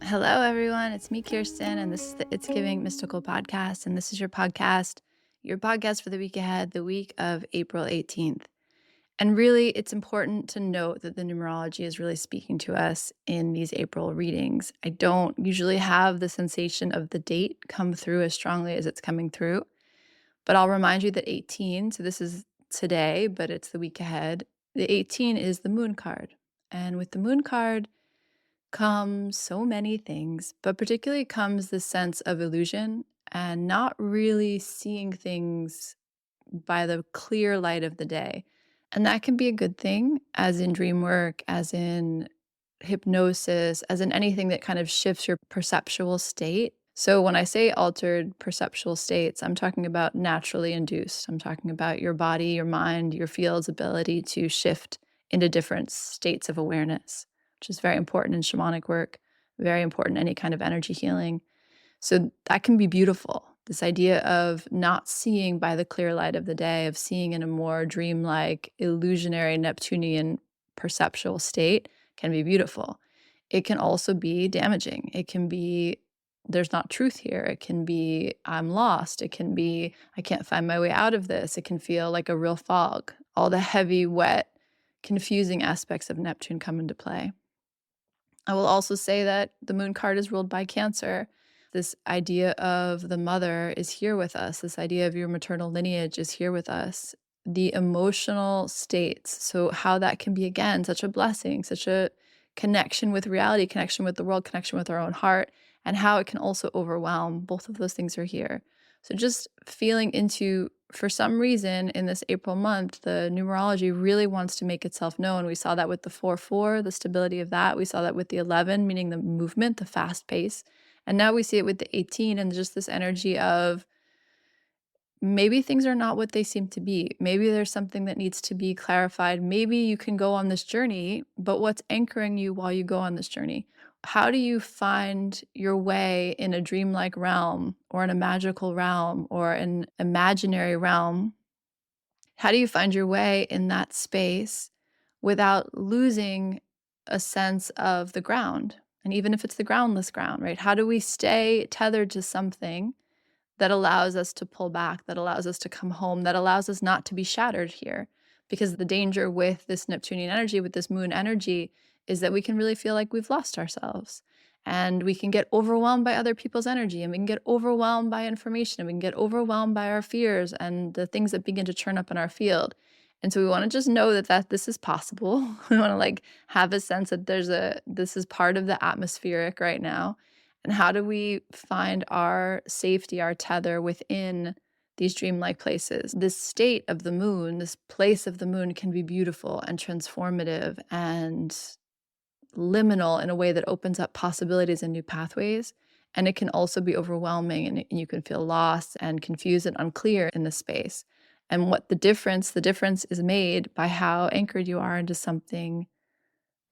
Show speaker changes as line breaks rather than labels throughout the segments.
Hello, everyone. It's me, Kirsten, and this is the It's Giving Mystical podcast. And this is your podcast for the week ahead, the week of April 18th. And really, it's important to note that the numerology is really speaking to us in these April readings. I don't usually have the sensation of the date come through as strongly as it's coming through, but I'll remind you that 18, so this is today, but it's the week ahead. The 18 is the moon card. And with the moon card, comes so many things, but particularly comes this sense of illusion and not really seeing things by the clear light of the day. And that can be a good thing, as in dream work, as in hypnosis, as in anything that kind of shifts your perceptual state. So when I say altered perceptual states, I'm talking about naturally induced. I'm talking about your body, your mind, your field's ability to shift into different states of awareness, which is very important in shamanic work, very important in any kind of energy healing. So that can be beautiful. This idea of not seeing by the clear light of the day, of seeing in a more dreamlike, illusionary, Neptunian perceptual state can be beautiful. It can also be damaging. It can be, there's not truth here. It can be, I'm lost. It can be, I can't find my way out of this. It can feel like a real fog. All the heavy, wet, confusing aspects of Neptune come into play. I will also say that the moon card is ruled by Cancer. This idea of the mother is here with us. This idea of your maternal lineage is here with us. The emotional states. So, how that can be, again, such a blessing, such a connection with reality, connection with the world, connection with our own heart, and how it can also overwhelm. Both of those things are here. So, just feeling into, for some reason in this April month, the numerology really wants to make itself known. We saw that with the 4-4, the stability of that. We saw that with the 11, meaning the movement, the fast pace. And now we see it with the 18 and just this energy of maybe things are not what they seem to be. Maybe there's something that needs to be clarified. Maybe you can go on this journey, but what's anchoring you while you go on this journey? How do you find your way in a dreamlike realm or in a magical realm or an imaginary realm? How do you find your way in that space without losing a sense of the ground? And even if it's the groundless ground, right? How do we stay tethered to something that allows us to pull back, that allows us to come home, that allows us not to be shattered here? Because the danger with this Neptunian energy, with this moon energy, is that we can really feel like we've lost ourselves. And we can get overwhelmed by other people's energy, and we can get overwhelmed by information, and we can get overwhelmed by our fears and the things that begin to churn up in our field. And so we want to just know that this is possible. We want to have a sense that this is part of the atmospheric right now. And how do we find our safety, our tether within these dreamlike places? This state of the moon, this place of the moon can be beautiful and transformative and liminal in a way that opens up possibilities and new pathways. And it can also be overwhelming, and you can feel lost and confused and unclear in the space. And what the difference is made by how anchored you are into something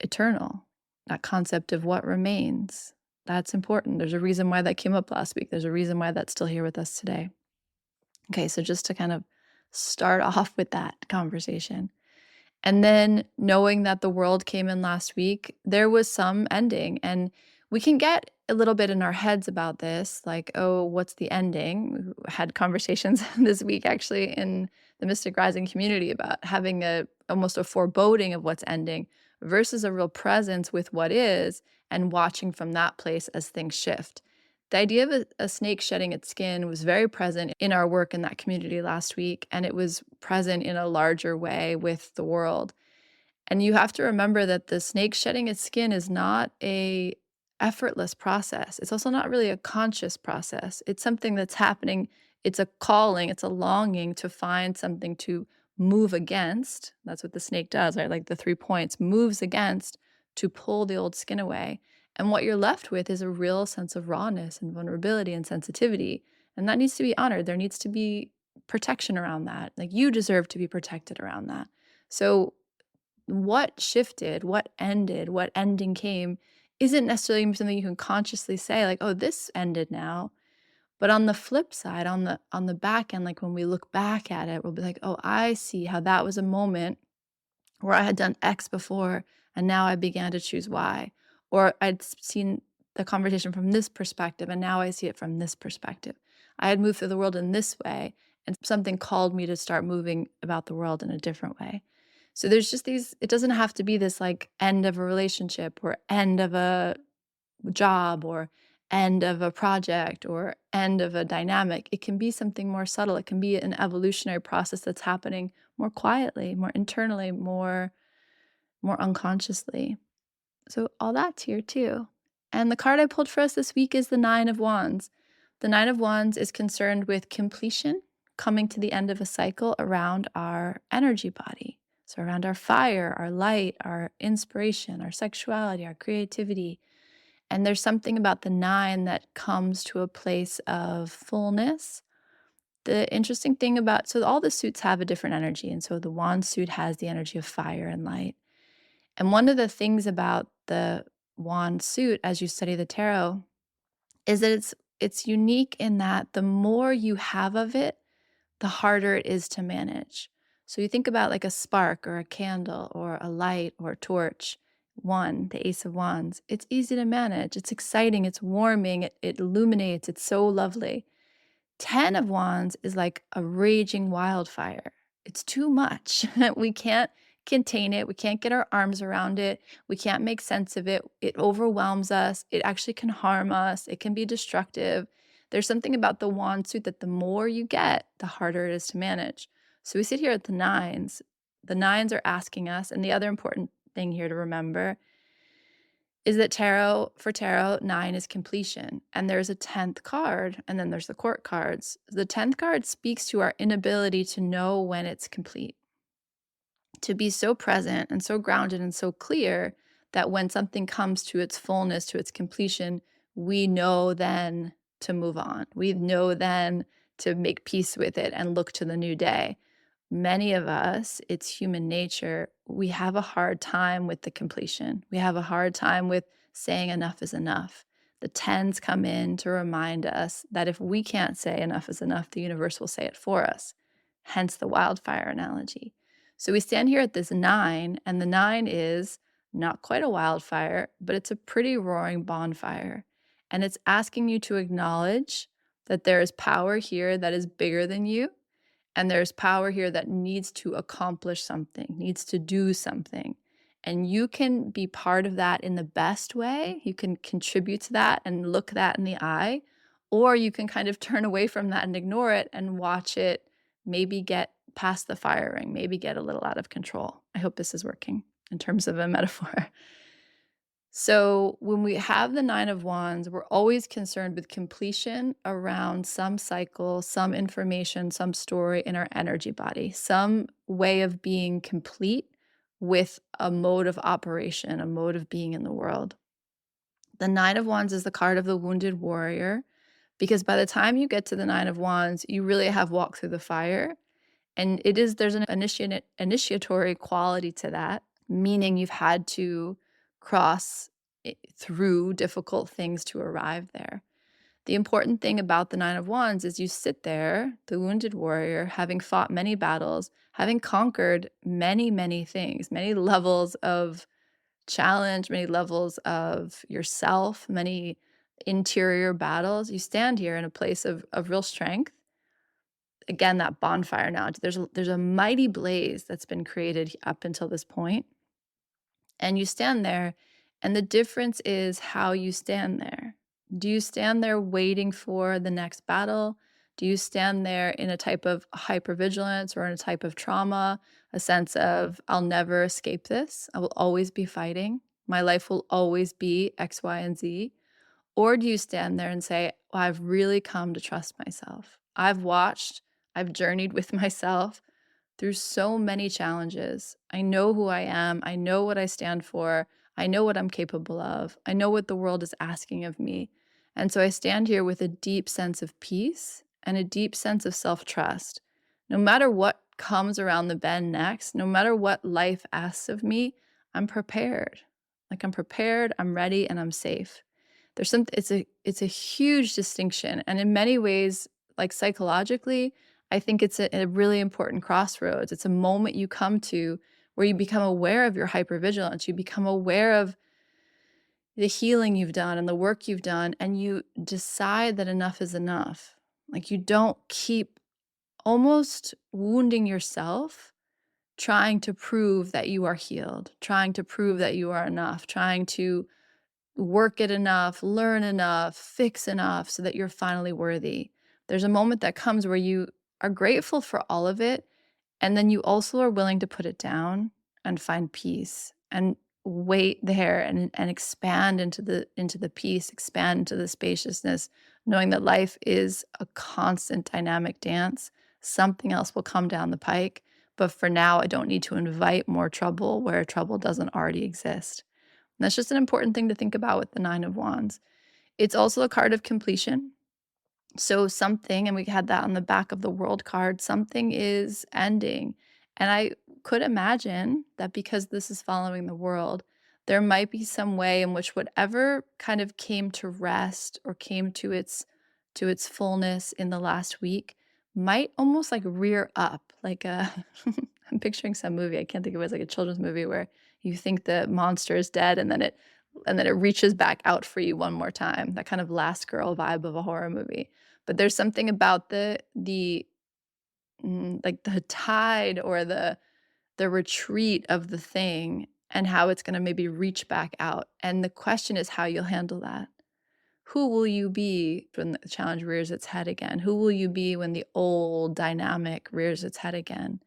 eternal. That concept of what remains. That's important. There's a reason why that came up last week. There's a reason why that's still here with us today. Okay, so just to kind of start off with that conversation. And then knowing that the world came in last week, there was some ending. And we can get a little bit in our heads about this, like, oh, what's the ending? We had conversations this week actually in the Mystic Rising community about having almost a foreboding of what's ending versus a real presence with what is and watching from that place as things shift. The idea of a snake shedding its skin was very present in our work in that community last week, and it was present in a larger way with the world. And you have to remember that the snake shedding its skin is not a effortless process. It's also not really a conscious process. It's something that's happening. It's a calling, it's a longing to find something to move against. That's what the snake does, right? Like the 3 points, moves against to pull the old skin away. And what you're left with is a real sense of rawness and vulnerability and sensitivity. And that needs to be honored. There needs to be protection around that. Like you deserve to be protected around that. So what shifted, what ended, what ending came isn't necessarily something you can consciously say like, oh, this ended now. But on the flip side, on the back end, like when we look back at it, we'll be like, oh, I see how that was a moment where I had done X before and now I began to choose Y. Or I'd seen the conversation from this perspective, and now I see it from this perspective. I had moved through the world in this way, and something called me to start moving about the world in a different way. So there's just these, it doesn't have to be this like end of a relationship or end of a job or end of a project or end of a dynamic. It can be something more subtle. It can be an evolutionary process that's happening more quietly, more internally, more unconsciously. So all that's here too. And the card I pulled for us this week is the Nine of Wands. The Nine of Wands is concerned with completion, coming to the end of a cycle around our energy body. So around our fire, our light, our inspiration, our sexuality, our creativity. And there's something about the nine that comes to a place of fullness. The interesting thing about, so all the suits have a different energy. And so the wand suit has the energy of fire and light. And one of the things about the wand suit, as you study the tarot, is that it's unique in that the more you have of it, the harder it is to manage. So you think about like a spark or a candle or a light or a torch. One, the Ace of Wands. It's easy to manage. It's exciting. It's warming. It illuminates. It's so lovely. 10 of Wands is like a raging wildfire. It's too much. We can't contain it. We can't get our arms around it. We can't make sense of it. It overwhelms us. It actually can harm us. It can be destructive. There's something about the wand suit that the more you get, the harder it is to manage. So we sit here at the nines. The nines are asking us, and the other important thing here to remember is that tarot, 9 is completion. And there's a 10th card, and then there's the court cards. The 10th card speaks to our inability to know when it's complete, to be so present and so grounded and so clear that when something comes to its fullness, to its completion, we know then to move on. We know then to make peace with it and look to the new day. Many of us, it's human nature, we have a hard time with the completion. We have a hard time with saying enough is enough. The tens come in to remind us that if we can't say enough is enough, the universe will say it for us. Hence the wildfire analogy. So we stand here at this 9, and the 9 is not quite a wildfire, but it's a pretty roaring bonfire. And it's asking you to acknowledge that there is power here that is bigger than you. And there's power here that needs to accomplish something, needs to do something. And you can be part of that in the best way. You can contribute to that and look that in the eye. Or you can kind of turn away from that and ignore it and watch it maybe get past the firing, maybe get a little out of control. I hope this is working in terms of a metaphor. So when we have the 9 of Wands, we're always concerned with completion around some cycle, some information, some story in our energy body, some way of being complete with a mode of operation, a mode of being in the world. The 9 of Wands is the card of the wounded warrior, because by the time you get to the 9 of Wands, you really have walked through the fire. And there's an initiatory quality to that, meaning you've had to cross through difficult things to arrive there. The important thing about the 9 of Wands is you sit there, the wounded warrior, having fought many battles, having conquered many, many things, many levels of challenge, many levels of yourself, many interior battles. You stand here in a place of real strength. Again, that bonfire analogy. There's a mighty blaze that's been created up until this point. And you stand there, and the difference is how you stand there. Do you stand there waiting for the next battle? Do you stand there in a type of hypervigilance or in a type of trauma, a sense of, I'll never escape this. I will always be fighting. My life will always be X, Y, and Z. Or do you stand there and say, well, I've really come to trust myself. I've journeyed with myself through so many challenges. I know who I am. I know what I stand for. I know what I'm capable of. I know what the world is asking of me. And so I stand here with a deep sense of peace and a deep sense of self-trust. No matter what comes around the bend next, no matter what life asks of me, I'm prepared. Like I'm prepared, I'm ready, and I'm safe. It's a huge distinction. And in many ways, like psychologically, I think it's a really important crossroads. It's a moment you come to where you become aware of your hypervigilance. You become aware of the healing you've done and the work you've done, and you decide that enough is enough. Like, you don't keep almost wounding yourself trying to prove that you are healed, trying to prove that you are enough, trying to work it enough, learn enough, fix enough so that you're finally worthy. There's a moment that comes where you are grateful for all of it, and then you also are willing to put it down and find peace and wait there and expand into the peace, expand into the spaciousness, knowing that life is a constant dynamic dance. Something else will come down the pike, but for now I don't need to invite more trouble where trouble doesn't already exist. And that's just an important thing to think about with the 9 of Wands. It's also a card of completion. So something, and we had that on the back of the world card, something is ending. And I could imagine that because this is following the world, there might be some way in which whatever kind of came to rest or came to its fullness in the last week might almost like rear up like a I'm picturing some movie. I can't think of it as like a children's movie where you think the monster is dead and then it reaches back out for you one more time. That kind of last girl vibe of a horror movie. But there's something about like the tide or the retreat of the thing and how it's gonna maybe reach back out, and the question is how you'll handle that. Who will you be when the challenge rears its head again? Who will you be when the old dynamic rears its head again?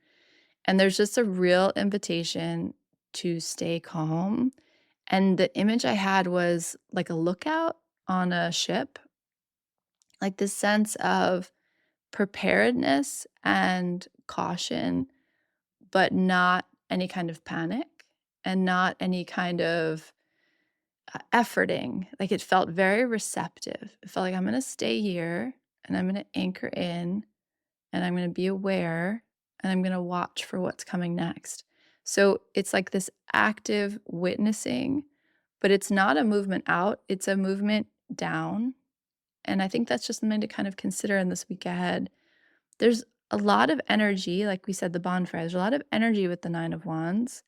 And there's just a real invitation to stay calm, and the image I had was like a lookout on a ship, like this sense of preparedness and caution, but not any kind of panic and not any kind of efforting. Like it felt very receptive. It felt like I'm going to stay here and I'm going to anchor in and I'm going to be aware and I'm going to watch for what's coming next. So it's like this active witnessing, but it's not a movement out, it's a movement down. And I think that's just something to kind of consider in this week ahead. There's a lot of energy, like we said, the bonfire, there's a lot of energy with the 9 of Wands,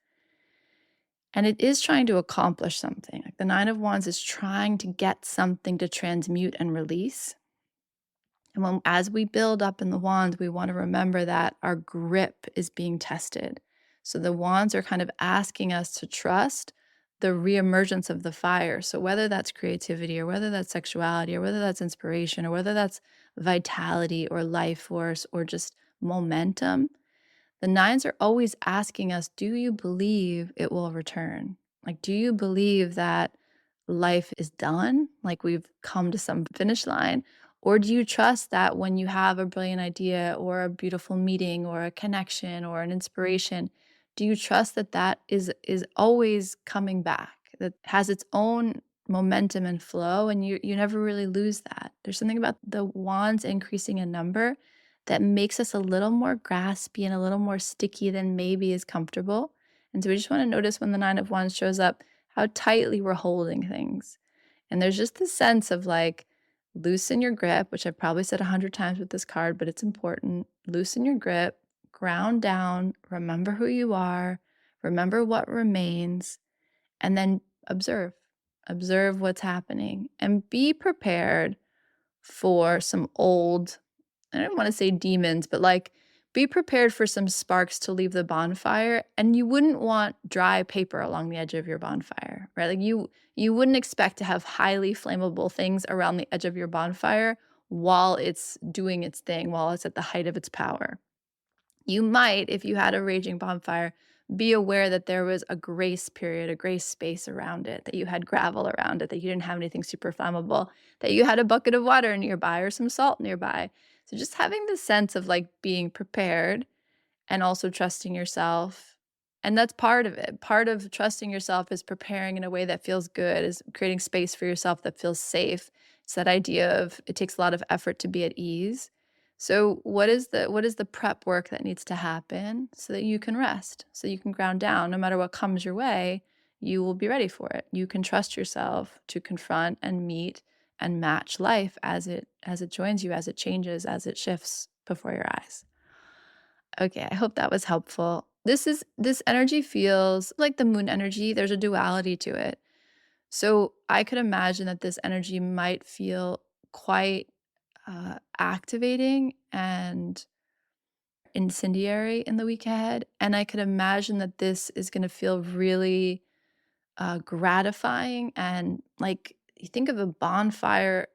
and it is trying to accomplish something. Like the 9 of Wands is trying to get something to transmute and release. And as we build up in the wands, we want to remember that our grip is being tested. So the wands are kind of asking us to trust the reemergence of the fire. So whether that's creativity or whether that's sexuality or whether that's inspiration or whether that's vitality or life force or just momentum, the nines are always asking us, do you believe it will return? Like, do you believe that life is done? Like, we've come to some finish line? Or do you trust that when you have a brilliant idea or a beautiful meeting or a connection or an inspiration, do you trust that is always coming back, that has its own momentum and flow, and you never really lose that? There's something about the wands increasing in number that makes us a little more graspy and a little more sticky than maybe is comfortable. And so we just want to notice when the 9 of Wands shows up, how tightly we're holding things. And there's just this sense of like, loosen your grip, which I've probably said 100 times with this card, but it's important. Loosen your grip, ground down, remember who you are, remember what remains, and then observe. Observe what's happening and be prepared for some old, I don't want to say demons, but like be prepared for some sparks to leave the bonfire. And you wouldn't want dry paper along the edge of your bonfire, right? Like you wouldn't expect to have highly flammable things around the edge of your bonfire while it's doing its thing, while it's at the height of its power. You might, if you had a raging bonfire, be aware that there was a grace period, a grace space around it, that you had gravel around it, that you didn't have anything super flammable, that you had a bucket of water nearby or some salt nearby. So just having the sense of like being prepared and also trusting yourself. And that's part of it. Part of trusting yourself is preparing in a way that feels good, is creating space for yourself that feels safe. It's that idea of it takes a lot of effort to be at ease. So what is the prep work that needs to happen so that you can rest, so you can ground down no matter what comes your way, you will be ready for it. You can trust yourself to confront and meet and match life as it joins you, as it changes, as it shifts before your eyes. Okay, I hope that was helpful. This energy feels like the moon energy. There's a duality to it. So I could imagine that this energy might feel quite activating and incendiary in the week ahead. And I could imagine that this is going to feel really gratifying and like you think of a bonfire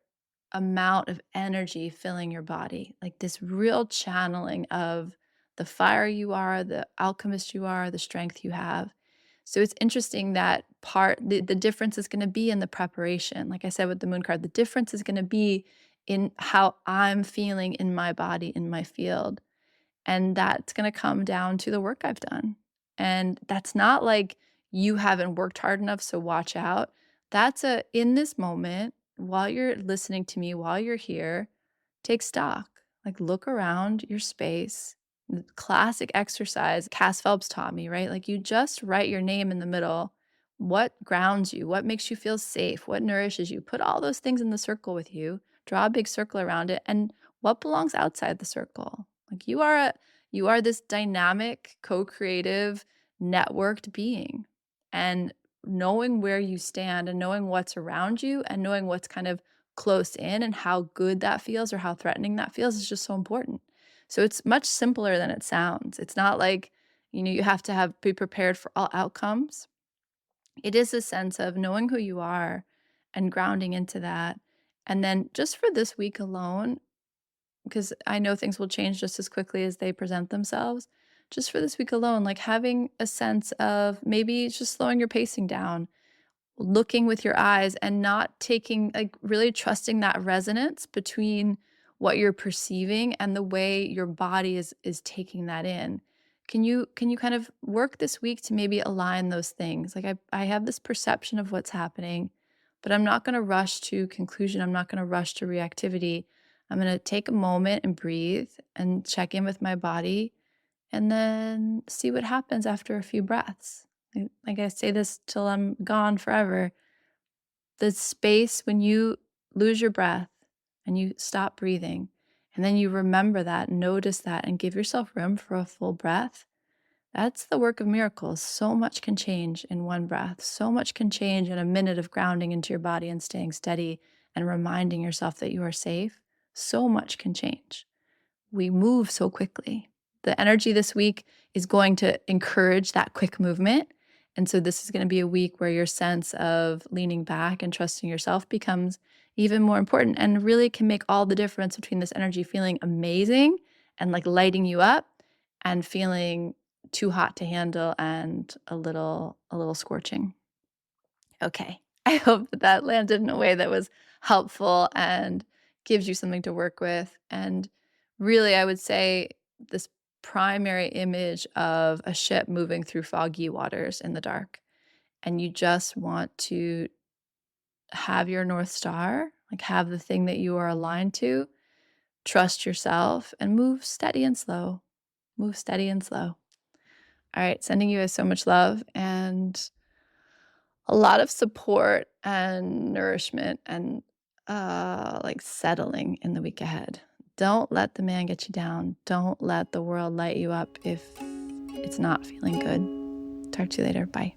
amount of energy filling your body, like this real channeling of the fire you are, the alchemist you are, the strength you have. So it's interesting that the difference is going to be in the preparation. Like I said with the moon card, the difference is going to be in how I'm feeling in my body, in my field. And that's gonna come down to the work I've done. And that's not like you haven't worked hard enough, so watch out. That's a in this moment, while you're listening to me, while you're here, take stock. Like look around your space. The classic exercise Cass Phelps taught me, right? Like you just write your name in the middle. What grounds you? What makes you feel safe? What nourishes you? Put all those things in the circle with you. Draw a big circle around it. And what belongs outside the circle? Like you are this dynamic, co-creative, networked being. And knowing where you stand and knowing what's around you and knowing what's kind of close in and how good that feels or how threatening that feels is just so important. So it's much simpler than it sounds. It's not like, you have to be prepared for all outcomes. It is a sense of knowing who you are and grounding into that. And then just for this week alone, because I know things will change just as quickly as they present themselves. Just for this week alone, like having a sense of maybe just slowing your pacing down, looking with your eyes and not taking like really trusting that resonance between what you're perceiving and the way your body is taking that in. Can you kind of work this week to maybe align those things? Like I have this perception of what's happening, but I'm not going to rush to conclusion. I'm not going to rush to reactivity. I'm going to take a moment and breathe and check in with my body and then see what happens after a few breaths. Like I say this till I'm gone forever. The space when you lose your breath and you stop breathing, and then you remember that, notice that, and give yourself room for a full breath. That's the work of miracles. So much can change in one breath. So much can change in a minute of grounding into your body and staying steady and reminding yourself that you are safe. So much can change. We move so quickly. The energy this week is going to encourage that quick movement. And so this is going to be a week where your sense of leaning back and trusting yourself becomes even more important and really can make all the difference between this energy feeling amazing and like lighting you up and feeling too hot to handle and a little scorching. Okay. I hope that that landed in a way that was helpful and gives you something to work with. And really, I would say this primary image of a ship moving through foggy waters in the dark. And you just want to have your North Star, like have the thing that you are aligned to, trust yourself, and move steady and slow. Move steady and slow. All right. Sending you so much love and a lot of support and nourishment and, like, settling in the week ahead. Don't let the man get you down. Don't let the world light you up if it's not feeling good. Talk to you later. Bye.